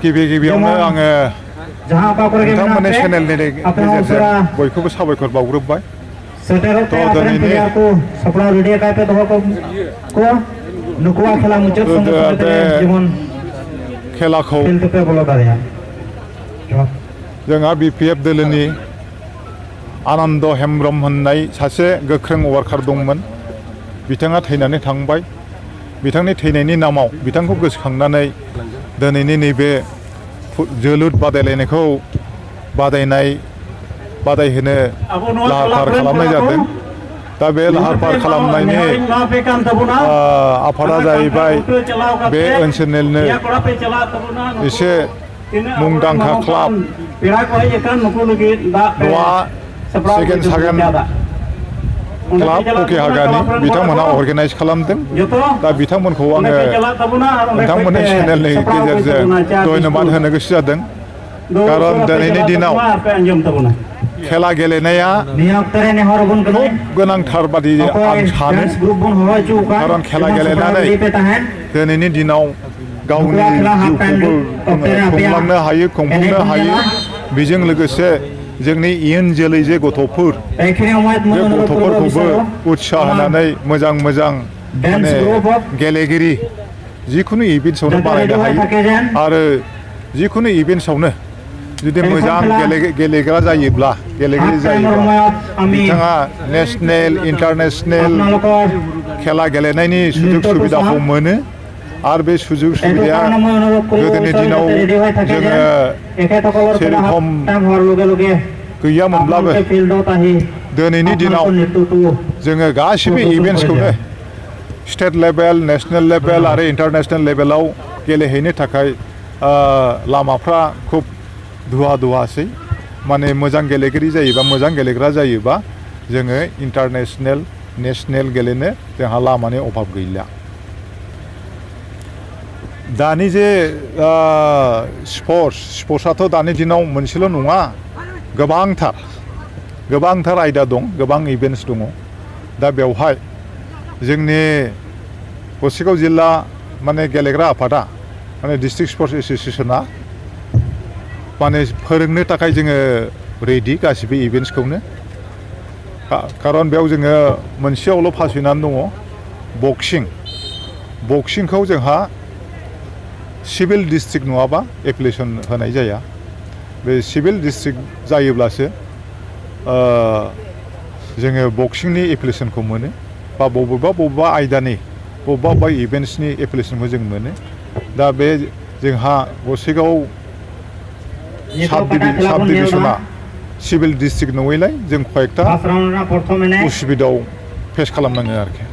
गिबि गिबियावनो आङो नोंथांमोननि चेनेलनि गेजेरजों बयखौबो साबायखर बावग्रोबाय। दिनैनि खेलाखौ जोंहा BPF दोलोनि आनन्द हेम्ब्रम होननाय सासे गोख्रों वारकार दंमोन। बिथाङा थैनानै थांबाय। बिथांनि थैनायनि नामाव बिथांखौ गोसोखांनानै दिनैनि नैबे जोलुर बादायलायनायखौ बादायहोनो लाहार फाहार खालामनाय जादों। दा बे लाहार फाहार खालामनायनि आफादा जाहैबाय बे ओनसोलनिनो एसे मुंदांखा क्लाब न'आ सेकेन्ड क्लाब पकिहागानि बिथांमोनहा अर्गानाइज खालामदों। दा बिथांमोनखौ आङो नोंथांमोननि चेनेलनि गेजेरजों धन्यबाद होनो गोसो जादों। खारन दिनैनि दिनाव खेला गेलेनाया खुब गोनांथार बादि आं सानो। खारन खेला गेलेनानै दिनैनि दिनाव गावनि जिउखौबो खुंफुंनो हायो। बेजों लोगोसे जोंनि इयुन जोलै जे गथ'फोर बे गथ'फोरखौबो उत्साह होनानै मोजां माने गेलेगिरि जिखुनु इभेन्ट्सआवनो बानायनो हायो। आरो जिखुनु इभेन्ट्सआवनो जुदि मोजां गेलेगिरि जायोब्ला बिथाङा नेसनेल इन्टारनेसनेल खेला गेलेनायनि सुजुग सुबिदाखौ मोनो। आरो बे सुजुग सुबिदाया गोदोनि दिनाव जोङो सेरखम गैयामोनब्लाबो दिनैनि दिनाव जोङो गासिबो इभेन्ट्सखौनो स्टेट लेभेल, नेसनेल लेभेल आरो इन्टारनेसनेल लेभेलाव गेलेहैनो थाखाय लामाफ्रा खुब दुहासै। माने मोजां गेलेगिरि जायोबा, मोजां गेलेग्रा जायोबा जोङो इन्टारनेसनेल, नेसनेल गेलेनो जोंहा लामानि अभाब गैला। दानि जे स्पर्ट्सआथ' दानि दिनाव मोनसेल' नङा, गोबांथार आयदा दं, गोबां इभेन्ट्स दङ। दा बेवहाय जोंनि गसाइगाव जिल्ला माने गेलेग्रा आफादा माने डिस्ट्रिक्ट स्पर्ट्स एस'सियेसना माने फोरोंनो थाखाय जोङो रेडि गासिबो इभेन्ट्सखौनो। खारन बेयाव जोङो मोनसेयावल' फासयनानै दङ, बक्सिंखौ जोंहा सिभिल डिस्ट्रिक्ट नङाबा एप्लिकेसन होनाय जाया। बे सिभिल डिस्ट्रिक्ट जायोब्लासो जोङो बक्सिंनि एप्लिकेसनखौ मोनो, बा बबेबा आयदानि बबेबा इभेन्ट्सनि एप्लिकेसनखौ जों मोनो। दा बे जोंहा गसाइगाव साब डिभिसना सिभिल डिस्ट्रिक्ट नङैलाय जों कयेकथा उसुबिदायाव फेस खालामनाङो आरोखि।